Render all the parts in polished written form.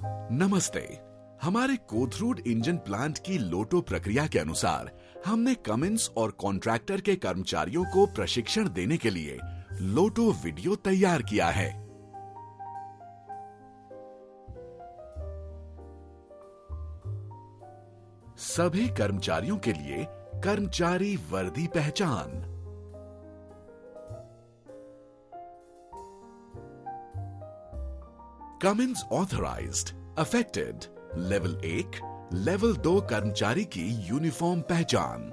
नमस्ते। हमारे Kothrud engine plant की लोटो प्रक्रिया के अनुसार हमने कमिंस और कॉन्ट्रैक्टर के कर्मचारियों को प्रशिक्षण देने के लिए लोटो वीडियो तैयार किया है। सभी कर्मचारियों के लिए कर्मचारी वर्दी पहचान। Cummins authorised, affected, level 1, level 2 कर्मचारी की यूनिफॉर्म पहचान।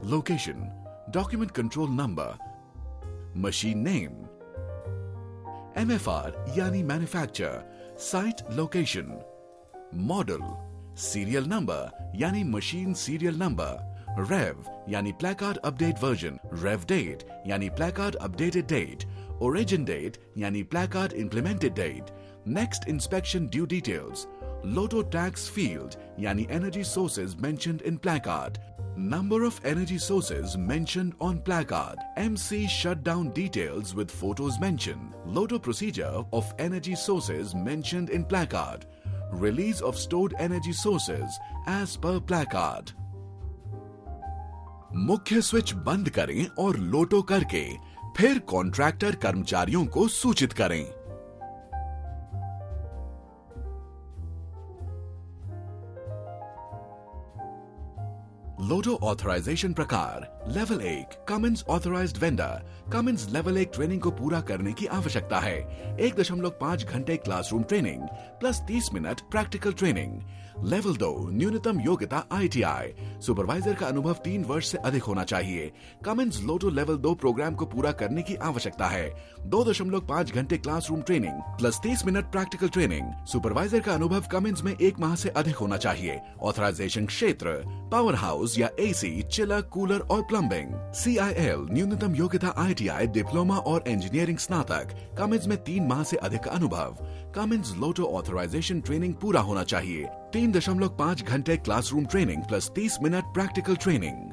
Location, document control number, machine name, MFR यानी manufacture, site location, model, serial number यानी मशीन सीरियल नंबर, रेव यानी placard update version, rev date यानी placard updated date, origin date यानी placard implemented date, next inspection due details, LOTO tags field यानी energy sources mentioned in placard, number of energy sources mentioned on placard, MC shutdown details with photos mentioned, Loto procedure of energy sources mentioned in placard, release of stored energy sources as per placard. मुख्य switch बंद करें और लोटो करके फिर contractor कर्मचारियों को सूचित करें। लोटो ऑथराइजेशन प्रकार, level 1 Cummins authorised vendor. Cummins level 1 training को पूरा करने की आवश्यकता है। 1.5 घंटे classroom training plus 30 minute practical training. Level 2 न्यूनतम योग्यता ITI। सुपरवाइजर का अनुभव 3 वर्ष से अधिक होना चाहिए। कमिंस लोटो लेवल 2 प्रोग्राम को पूरा करने की आवश्यकता है। 2.5 घंटे classroom training plus 30 minute practical training. Supervisor का अनुभव कमिंस में 1 माह से अधिक होना चाहिए। ऑथराइजेशन क्षेत्र, पावर हाउस या AC, चिलर, कूलर और प्लम्बिंग। CIL न्यूनतम योग्यता ITI, डिप्लोमा और इंजीनियरिंग स्नातक। कमिंस में 3 माह से अधिक का अनुभव। कमिंस लोटो ऑथराइजेशन ट्रेनिंग पूरा होना चाहिए। 3.5 घंटे classroom training plus 30 minute practical training.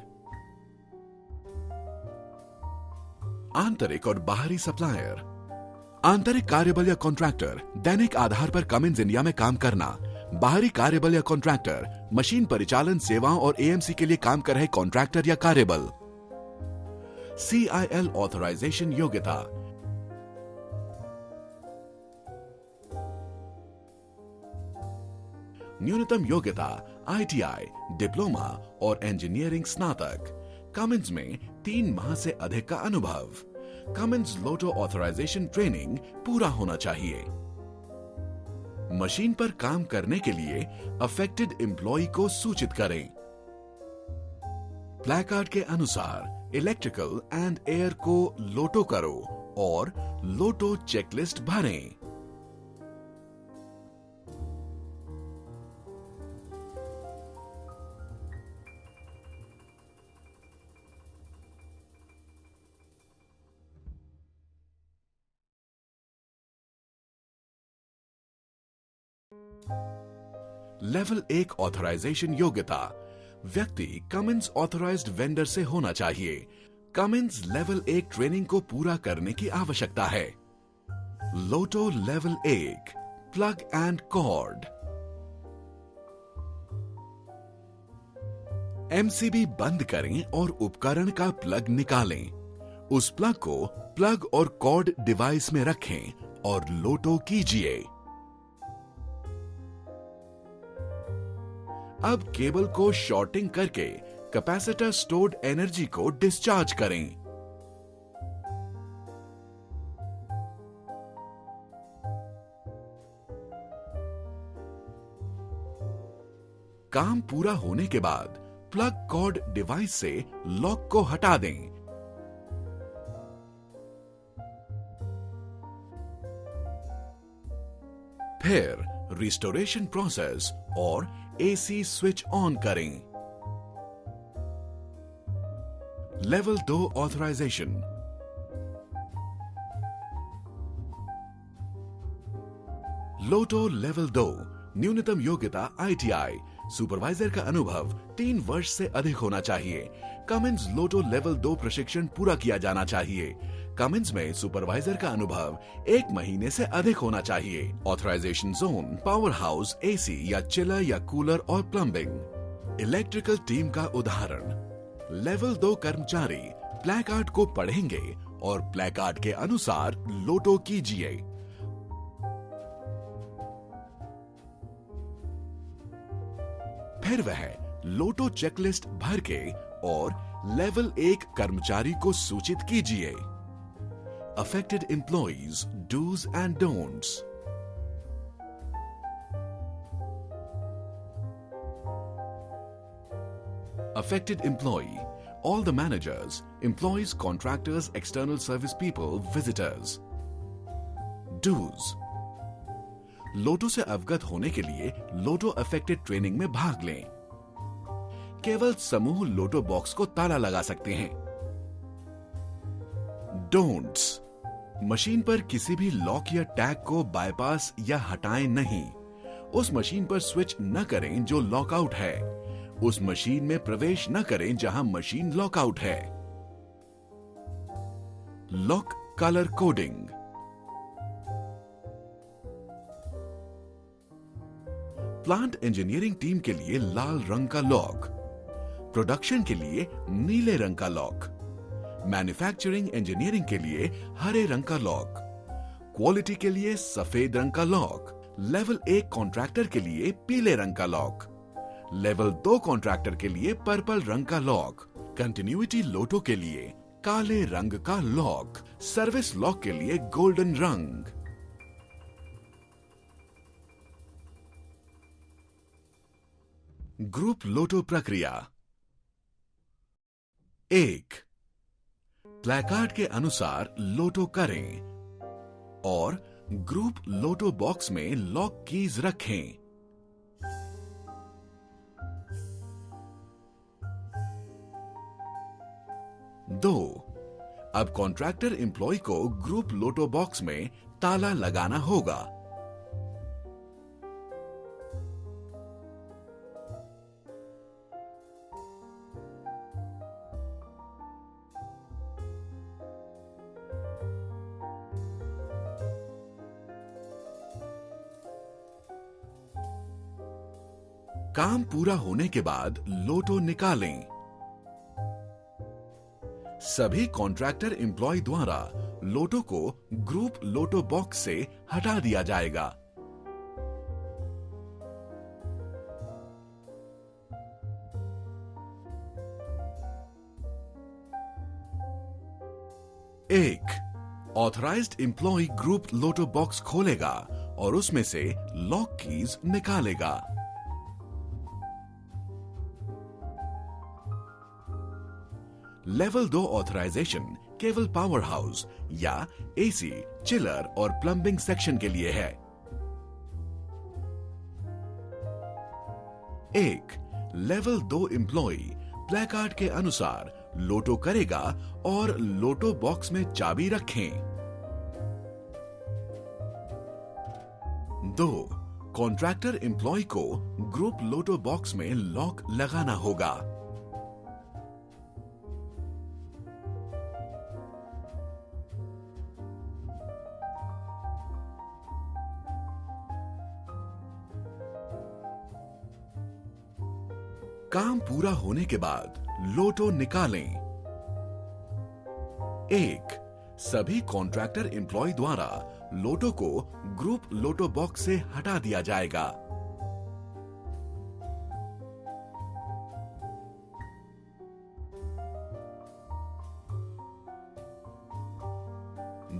आंतरिक और बाहरी सप्लायर। आंतरिक कार्यबल या कॉन्ट्रैक्टर दैनिक आधार पर कमिंस इंडिया में काम करना। बाहरी कार्यबल या कॉन्ट्रैक्टर मशीन परिचालन सेवाओं और AMC के लिए काम कर रहे कॉन्ट्रैक्टर या कार्यबल। CIL ऑथराइजेशन योग्यता, न्यूनतम योग्यता ITI, डिप्लोमा और इंजीनियरिंग स्नातक। कमिंस में 3 माह से अधिक का अनुभव। कमिंस लोटो ऑथराइजेशन ट्रेनिंग पूरा होना चाहिए। मशीन पर काम करने के लिए अफेक्टेड एम्प्लॉय को सूचित करें। प्लेकार्ड के अनुसार इलेक्ट्रिकल एंड एयर को लोटो करो और लोटो चेकलिस्ट भरें। लेवल 1 ऑथराइजेशन योग्यता, व्यक्ति कमिंस ऑथराइज्ड वेंडर से होना चाहिए। कमिंस लेवल 1 ट्रेनिंग को पूरा करने की आवश्यकता है। LOTO level 1 plug and cord. MCB बंद करें और उपकरण का प्लग निकालें। उस प्लग को प्लग और कॉर्ड डिवाइस में रखें और लोटो कीजिए। अब केबल को शॉर्टिंग करके कैपेसिटर स्टोर्ड एनर्जी को डिस्चार्ज करें। काम पूरा होने के बाद प्लग कॉर्ड डिवाइस से लॉक को हटा दें। फिर रिस्टोरेशन प्रोसेस और AC स्विच ऑन करें। Level 2 authorisation. लोटो लेवल 2 न्यूनतम योग्यता ITI। सुपरवाइजर का अनुभव 3 वर्ष से अधिक होना चाहिए। कमिंस लोटो लेवल 2 प्रशिक्षण पूरा किया जाना चाहिए। कमिंस में सुपरवाइजर का अनुभव 1 महीने से अधिक होना चाहिए। Authorisation zone power house, AC या चिलर या कूलर और प्लम्बिंग। इलेक्ट्रिकल टीम का उदाहरण। लेवल 2 कर्मचारी प्लेकार्ड को पढ़ेंगे और प्लेकार्ड के अनुसार लोटो कीजिए। फिर वह लोटो चेकलिस्ट भर के और लेवल 1 कर्मचारी को सूचित कीजिए। Affected employees dos and don'ts. Affected employee, all the managers, employees, contractors, external service people, visitors. Do's. लोटो से अवगत होने के लिए लोटो अफेक्टेड ट्रेनिंग में भाग लें। केवल समूह लोटो बॉक्स को ताला लगा सकते हैं। डोंट्स। मशीन पर किसी भी लॉक या टैग को बाईपास या हटाएं नहीं। उस मशीन पर स्विच न करें जो लॉकआउट है। उस मशीन में प्रवेश न करें जहां मशीन लॉकआउट है। Lock colour coding. Plant engineering team के लिए लाल रंग का लॉक, प्रोडक्शन के लिए नीले रंग का लॉक, मैन्युफैक्चरिंग इंजीनियरिंग के लिए हरे रंग का लॉक, क्वालिटी के लिए सफेद रंग का लॉक, लेवल 1 कॉन्ट्रैक्टर के लिए पीले रंग का लॉक, लेवल 2 कॉन्ट्रैक्टर के लिए पर्पल रंग का लॉक, कंटिन्यूटी लोटो के लिए काले रंग का लॉक, सर्विस लॉक के लिए गोल्डन रंग। ग्रुप लोटो प्रक्रिया। 1. प्लेकार्ड के अनुसार लोटो करें और ग्रुप लोटो बॉक्स में लॉक कीज रखें। 2. अब कॉन्ट्रैक्टर एम्प्लॉय को ग्रुप लोटो बॉक्स में ताला लगाना होगा। 'काम पूरा होने के बाद लोटो निकालें। सभी कॉन्ट्रैक्टर एम्प्लॉय द्वारा लोटो को ग्रुप लोटो बॉक्स से हटा दिया जाएगा। एक ऑथराइज्ड एम्प्लॉय ग्रुप लोटो बॉक्स खोलेगा और उसमें से लॉक कीज निकालेगा। लेवल 2 ऑथराइजेशन केवल पावर हाउस या AC, चिलर और प्लम्बिंग सेक्शन के लिए है। 1. लेवल 2 एम्प्लॉय प्लेकार्ड के अनुसार लोटो करेगा और लोटो बॉक्स में चाबी रखें। 2. कॉन्ट्रैक्टर एम्प्लॉय को ग्रुप लोटो बॉक्स में लॉक लगाना होगा। 'काम पूरा होने के बाद लोटो निकालें। 1. सभी कॉन्ट्रैक्टर एम्प्लॉय द्वारा लोटो को ग्रुप लोटो बॉक्स से हटा दिया जाएगा।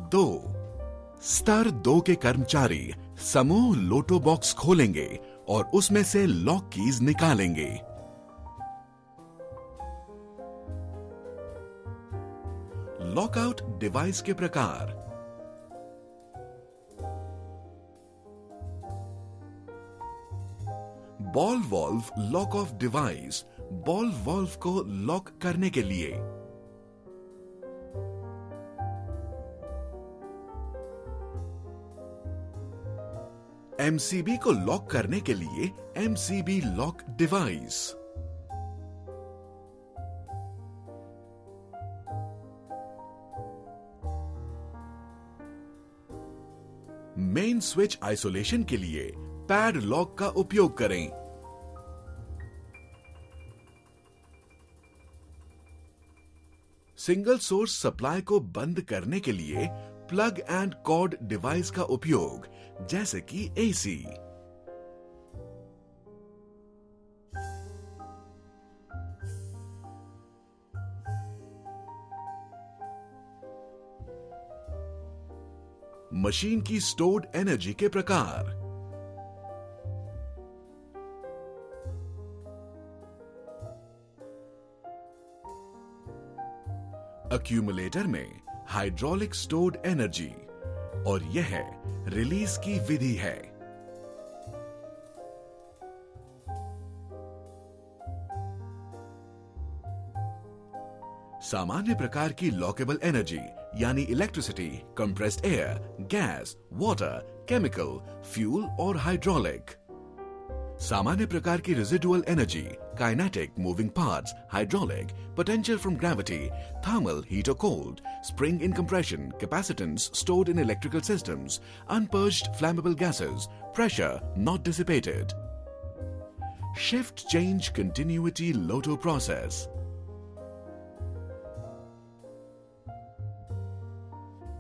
2. स्तर 2 के कर्मचारी समूह लोटो बॉक्स खोलेंगे और उसमें से लॉक कीज निकालेंगे। लॉकआउट डिवाइस के प्रकार। Ball valve lock of device, ball valve को लॉक करने के लिए। एमसीबी को लॉक करने के लिए MCB lock device. Main switch isolation के लिए पैड लॉक का उपयोग करें। सिंगल सोर्स सप्लाई को बंद करने के लिए प्लग एंड कॉर्ड डिवाइस का उपयोग, जैसे कि एसी। मशीन की स्टोर्ड एनर्जी के प्रकार। एक्यूमुलेटर में हाइड्रोलिक स्टोर्ड एनर्जी और यह रिलीज की विधि है। सामान्य प्रकार की लॉकेबल एनर्जी यानी electricity, compressed air, gas, water, chemical, fuel और हाइड्रोलिक। सामान्य प्रकार की residual energy, kinetic, moving parts, hydraulic, potential from gravity, thermal, heat और cold, spring in compression, capacitance stored in electrical systems, unpurged flammable gases, pressure not dissipated. Shift change continuity LOTO process.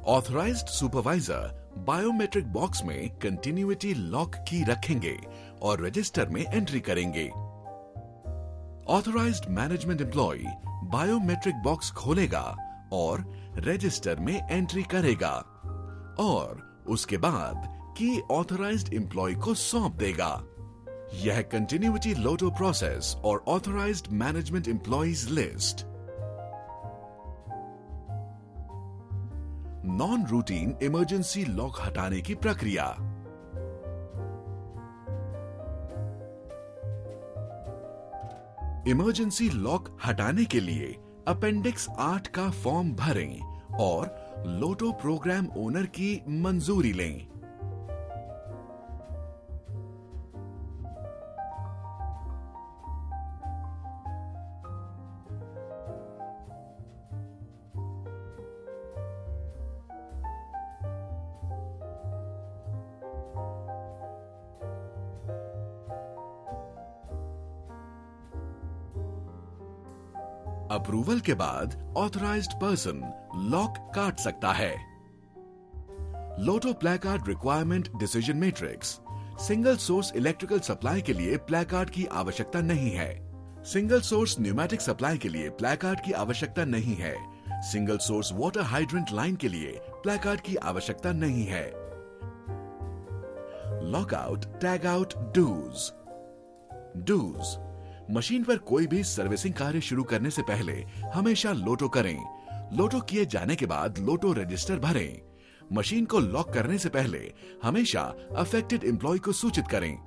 Authorised supervisor biometric box में continuity lock की रखेंगे और register में entry करेंगे। Authorised management employ biometric box खोलेगा और register में entry करेगा और उसके बाद की ऑथराइज्ड एम्प्लॉय को सौंप देगा। यह कंटिन्यूटी लोटो प्रोसेस और authorised management employees list. Non routine emergency lock हटाने की प्रक्रिया। इमरजेंसी लॉक हटाने के लिए अपेंडिक्स 8 का फॉर्म भरें और लोटो प्रोग्राम ओनर की मंजूरी लें। अप्रूवल के बाद ऑथराइज्ड पर्सन लॉक काट सकता है। LOTO placard requirement decision matrix. Single source electrical supply के लिए प्लेकार्ड की आवश्यकता नहीं है। सिंगल सोर्स न्यूमेटिक सप्लाई के लिए प्लेकार्ड की आवश्यकता नहीं है। Single source water hydrant line के लिए प्लेकार्ड की आवश्यकता नहीं है। Lockout tag out dos. Dos machine पर कोई भी सर्विसिंग कार्य शुरू करने से पहले हमेशा लोटो करें। लोटो किए जाने के बाद लोटो रजिस्टर भरें। मशीन को लॉक करने से पहले हमेशा अफेक्टेड एम्प्लॉय को सूचित करें।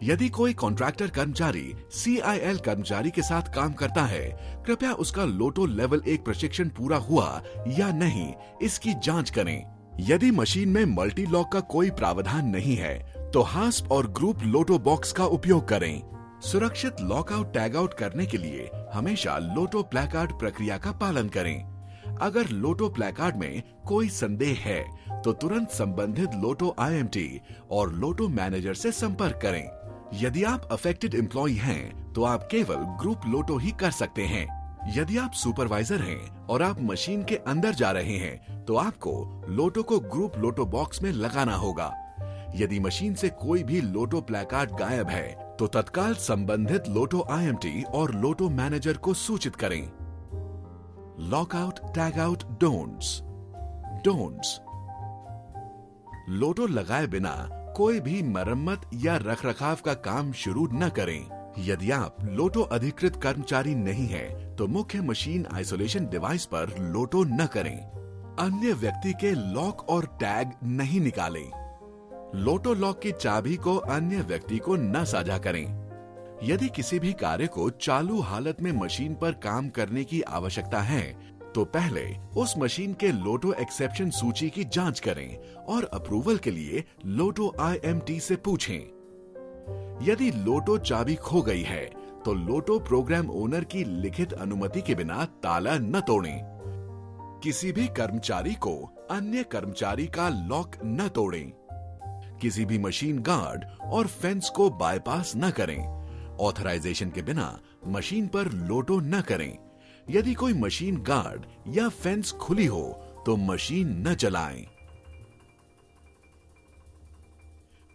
यदि कोई कॉन्ट्रैक्टर कर्मचारी CIL कर्मचारी के साथ काम करता है, कृपया उसका लोटो लेवल 1 प्रशिक्षण पूरा हुआ या नहीं इसकी जांच करें। यदि मशीन में मल्टी लॉक का कोई प्रावधान नहीं है तो हास्प और ग्रुप लोटो बॉक्स का उपयोग करें। सुरक्षित लॉकआउट टैग आउट करने के लिए हमेशा लोटो प्लेकार्ड प्रक्रिया का पालन करें। अगर लोटो प्लेकार्ड में कोई संदेह है तो तुरंत संबंधित लोटो IMT और लोटो मैनेजर से संपर्क करें। यदि आप अफेक्टेड एम्प्लॉय हैं तो आप केवल ग्रुप लोटो ही कर सकते हैं। यदि आप सुपरवाइजर हैं और आप मशीन के अंदर जा रहे हैं तो आपको लोटो को ग्रुप लोटो बॉक्स में लगाना होगा। यदि मशीन से कोई भी लोटो प्लेकार्ड गायब है तो तत्काल संबंधित लोटो IMT और लोटो मैनेजर को सूचित करें। Lockout tag out don'ts. Don'ts LOTO लगाए बिना कोई भी मरम्मत या रखरखाव का काम शुरू न करें। यदि आप लोटो अधिकृत कर्मचारी नहीं हैं, तो मुख्य मशीन आइसोलेशन डिवाइस पर लोटो न करें। अन्य व्यक्ति के लॉक और टैग नहीं निकालें। लोटो लॉक की चाबी को अन्य व्यक्ति को न साझा करें। यदि किसी भी कार्य को चालू हालत में मशीन पर काम करने की आवश्यकता है तो पहले उस मशीन के लोटो एक्सेप्शन सूची की जांच करें और अप्रूवल के लिए लोटो IMT से पूछें। यदि लोटो चाबी खो गई है तो लोटो प्रोग्राम ओनर की लिखित अनुमति के बिना ताला न तोड़ें। किसी भी कर्मचारी को अन्य कर्मचारी का लॉक न तोड़ें। किसी भी मशीन गार्ड और फेंस को बाईपास न करें। ऑथराइजेशन के बिना मशीन पर लोटो न करें। यदि कोई मशीन गार्ड या फेंस खुली हो तो मशीन न चलाएं।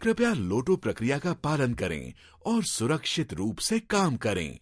कृपया लोटो प्रक्रिया का पालन करें और सुरक्षित रूप से काम करें।